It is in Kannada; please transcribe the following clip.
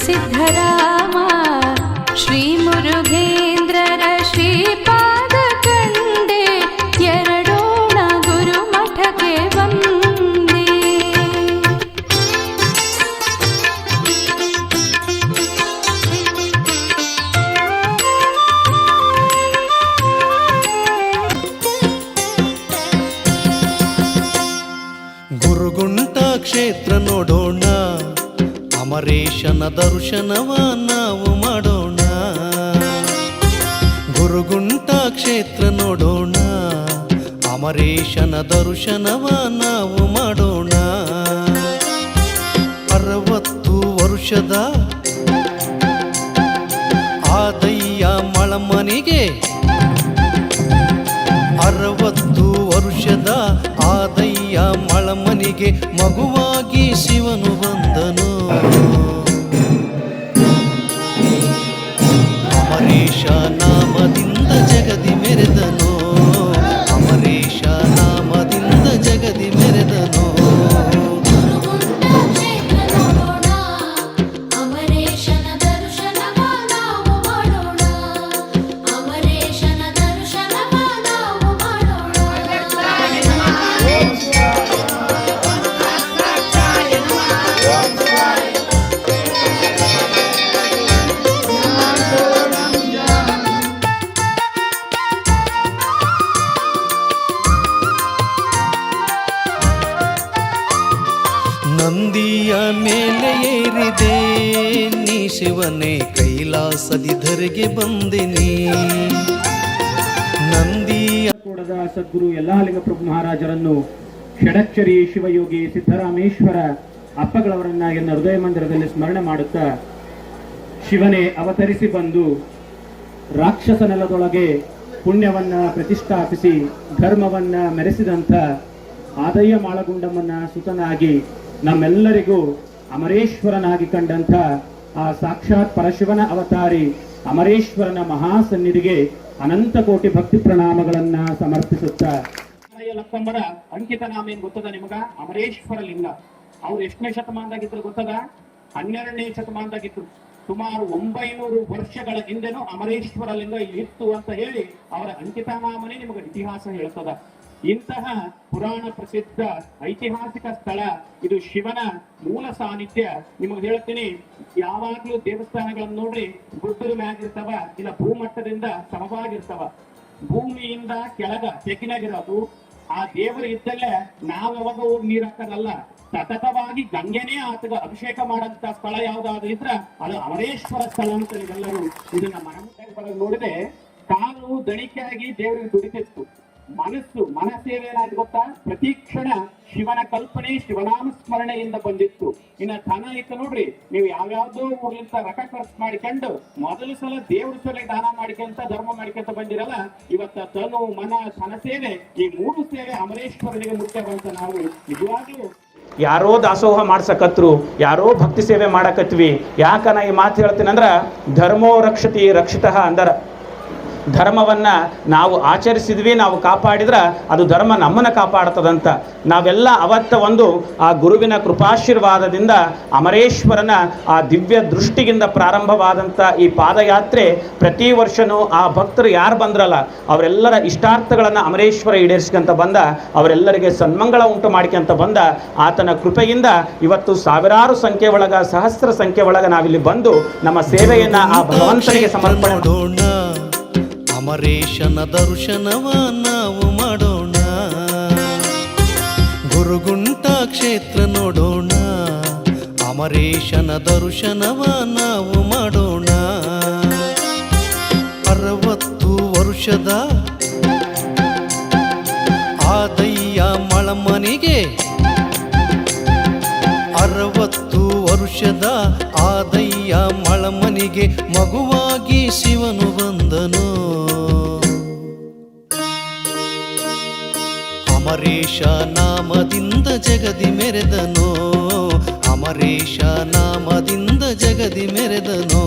ಸಿದ್ಧರಾಮ ಶ್ರೀ ಮುರುಘೇಂದ್ರರ ಶ್ರೀಪಾದ ಕಂಡೆ ಎರಡೋಣ ಗುರುಮಠಕ್ಕೆ ಬಂದೆ. ಗುರುಗುಂಟ ಕ್ಷೇತ್ರ ನೋಡೋಣ, ಅಮರೇಶನ ದರ್ಶನವ ನಾವು ಮಾಡೋಣ. ಗುರುಗುಂಟ ಕ್ಷೇತ್ರ ನೋಡೋಣ, ಅಮರೇಶನ ದರ್ಶನವ ನಾವು ಮಾಡೋಣ. 60 ವರ್ಷದ ಆದಯ್ಯ ಮಳಮನಿಗೆ, 60 ವರ್ಷದ ಆದಯ್ಯ ಮಳಮನಿಗೆ ಮಗುವಾಗಿ ಶಿವನು ಬಂದನು. ಅಮರೇಶ ನಾಮದಿಂದ ಜಗದಿ ಮೆರೆದನು, ಅಮರೇಶ ನಾಮದಿಂದ ಜಗದಿ ಮೆರೆದನು. ನಂದಿಯ ಮೇಲೆ ಏರಿದೆ ನೀ ಶಿವನೇ, ಕೈಲಾಸದಿ ಧರೆಗೆ ಬಂದಿನಿ. ನಂದಿಯ ಕೂಡದ ಸದ್ಗುರು ಯಲ್ಲಾಲಿಂಗ ಪ್ರಭು ಮಹಾರಾಜರನ್ನು ಷಡಕ್ಷರಿ ಶಿವಯೋಗಿ ಸಿದ್ದರಾಮೇಶ್ವರ ಅಪ್ಪಗಳವರನ್ನಾಗಿ ಹೃದಯ ಮಂದಿರದಲ್ಲಿ ಸ್ಮರಣೆ ಮಾಡುತ್ತಾ, ಶಿವನೇ ಅವತರಿಸಿ ಬಂದು ರಾಕ್ಷಸ ನೆಲದೊಳಗೆ ಪುಣ್ಯವನ್ನ ಪ್ರತಿಷ್ಠಾಪಿಸಿ ಧರ್ಮವನ್ನ ಮೆರೆಸಿದಂಥ ಆದಯ್ಯ ಮಾಳಗುಂಡಮ್ಮನ ಸುತನಾಗಿ ನಮ್ಮೆಲ್ಲರಿಗೂ ಅಮರೇಶ್ವರನಾಗಿ ಕಂಡಂಥ ಆ ಸಾಕ್ಷಾತ್ ಪರಶಿವನ ಅವತಾರಿ ಅಮರೇಶ್ವರನ ಮಹಾಸನ್ನಿಧಿಗೆ ಅನಂತ ಕೋಟಿ ಭಕ್ತಿ ಪ್ರಣಾಮಗಳನ್ನ ಸಮರ್ಪಿಸುತ್ತಾ, ಲಕ್ಕಂಬರ ಅಂಕಿತ ನಾಮ ಏನ್ ಗೊತ್ತದ ನಿಮಗ? ಅಮರೇಶ್ವರ ಲಿಂಗ. ಅವ್ರು ಎಷ್ಟನೇ ಶತಮಾನದಾಗಿದ್ರು ಗೊತ್ತದ? 12ನೇ ಶತಮಾನದಾಗಿದ್ರು. ಸುಮಾರು 900 ವರ್ಷಗಳ ಹಿಂದೆನೂ ಅಮರೇಶ್ವರ ಲಿಂಗ ಇಲ್ಲಿ ಇತ್ತು ಅಂತ ಹೇಳಿ ಅವರ ಅಂಕಿತನಾಮನೇ ನಿಮಗೆ ಇತಿಹಾಸ ಹೇಳ್ತದ. ಇಂತಹ ಪುರಾಣ ಪ್ರಸಿದ್ಧ ಐತಿಹಾಸಿಕ ಸ್ಥಳ ಇದು. ಶಿವನ ಮೂಲ ಸಾನ್ನಿಧ್ಯ. ನಿಮಗೆ ಹೇಳ್ತೀನಿ, ಯಾವಾಗ್ಲೂ ದೇವಸ್ಥಾನಗಳನ್ನು ನೋಡ್ರಿ, ಗುಡ್ಡದ ಮ್ಯಾಗಿರ್ತಾವ, ಇಲ್ಲ ಭೂಮಟ್ಟದಿಂದ ಸಮವಾಗಿರ್ತಾವ. ಭೂಮಿಯಿಂದ ಕೆಳಗ ತೆಗಿನಾಗಿರೋದು ಆ ದೇವರು ಇದ್ದಲ್ಲೇ ನಾವ್ ಯಾವಾಗ ಹೋಗಿ ನೀರ್ ಹಾಕೋದಲ್ಲ, ಸತತವಾಗಿ ಗಂಗೆನೇ ಆತಗ ಅಭಿಷೇಕ ಮಾಡಂತ ಸ್ಥಳ ಯಾವ್ದಾದ್ರು ಇದ್ರ ಅದು ಅಮರೇಶ್ವರ ಸ್ಥಳ ಅಂತ ನೀವೆಲ್ಲರೂ ಇದನ್ನ ಮನಮುಟ್ಟಾಗಿ ನೋಡಿದ್ರೆ, ಕಾಲು ದಣಿಕೆಯಾಗಿ ದೇವರಿಗೆ ದುಡಿತಿತ್ತು. ಮನಸ್ಸೇವೆ ಏನಾದ್ರು ಗೊತ್ತಾ? ಪ್ರತಿ ಕ್ಷಣ ಶಿವನ ಕಲ್ಪನೆ, ಶಿವನಾಮ ಸ್ಮರಣೆಯಿಂದ ಬಂದಿತ್ತು. ಇನ್ನ ಧನ ಇತ್ತು ನೋಡ್ರಿ, ನೀವು ಯಾವ್ಯಾವ್ದೋ ಊರ್ಲಿಂದ ರೊಕ್ಕ ಖರ್ಚು ಮಾಡಿಕೊಂಡು ಮೊದಲ ಸಲ ದೇವ್ರ ಸಲ ದಾನ ಮಾಡಿಕೊಂತ ಧರ್ಮ ಮಾಡಿಕೊಂತ ಬಂದಿರಲ್ಲ, ಇವತ್ತ ತನು ಮನ ಧನ ಸೇವೆ, ಈ 3 ಸೇವೆ ಅಮರೇಶ್ವರನಿಗೆ ಮುಖ್ಯವಂತ ನಾವು ನಿಜವಾಗ್ಲೂ ಯಾರೋ ದಾಸೋಹ ಮಾಡ್ಸಕತ್ರು, ಯಾರೋ ಭಕ್ತಿ ಸೇವೆ ಮಾಡಕತ್ವಿ. ಯಾಕನ ಈ ಮಾತು ಹೇಳ್ತೀನಂದ್ರ, ಧರ್ಮೋ ರಕ್ಷತಿ ರಕ್ಷಿತಃ ಅಂದರ. ಧರ್ಮವನ್ನ ನಾವು ಆಚರಿಸಿದ್ವಿ, ನಾವು ಕಾಪಾಡಿದ್ರೆ ಅದು ಧರ್ಮ ನಮ್ಮನ್ನು ಕಾಪಾಡ್ತದಂತ. ನಾವೆಲ್ಲ ಅವತ್ತ ಒಂದು ಆ ಗುರುವಿನ ಕೃಪಾಶೀರ್ವಾದದಿಂದ ಅಮರೇಶ್ವರನ ಆ ದಿವ್ಯ ದೃಷ್ಟಿಯಿಂದ ಪ್ರಾರಂಭವಾದಂಥ ಈ ಪಾದಯಾತ್ರೆ ಪ್ರತಿ ವರ್ಷವೂ ಆ ಭಕ್ತರು ಯಾರು ಬಂದ್ರಲ್ಲ ಅವರೆಲ್ಲರ ಇಷ್ಟಾರ್ಥಗಳನ್ನು ಅಮರೇಶ್ವರ ಈಡೇರಿಸ್ಕೊಂತ ಬಂದ, ಅವರೆಲ್ಲರಿಗೆ ಸನ್ಮಂಗಳ ಉಂಟು ಮಾಡ್ಕೊಂತ ಬಂದ. ಆತನ ಕೃಪೆಯಿಂದ ಇವತ್ತು ಸಾವಿರಾರು ಸಂಖ್ಯೆ ಒಳಗ, ಸಹಸ್ರ ಸಂಖ್ಯೆ ಒಳಗ ನಾವಿಲ್ಲಿ ಬಂದು ನಮ್ಮ ಸೇವೆಯನ್ನ ಆ ಭಗವಂತನಿಗೆ ಸಮರ್ಪಣೆ ಮಾಡೋಣ. ಅಮರೇಶನ ದರ್ಶನವ ನಾವು ಮಾಡೋಣ. ಗುರುಗುಂಟ ಕ್ಷೇತ್ರ ನೋಡೋಣ, ಅಮರೇಶನ ದರ್ಶನವ ನಾವು ಮಾಡೋಣ. 60 ವರ್ಷದ ಆದಯ್ಯ ಮಳಮನಿಗೆ, 60 ವರ್ಷದ ಆದಯ್ಯ ಮಳಮನಿಗೆ ಮಗುವಾಗಿ ಶಿವನು ಬಂದನು. ಅಮರೇಶ ನಾಮದಿಂದ ಜಗದಿ ಮೆರೆದನು, ಅಮರೇಶ ನಾಮದಿಂದ ಜಗದಿ ಮೆರೆದನು.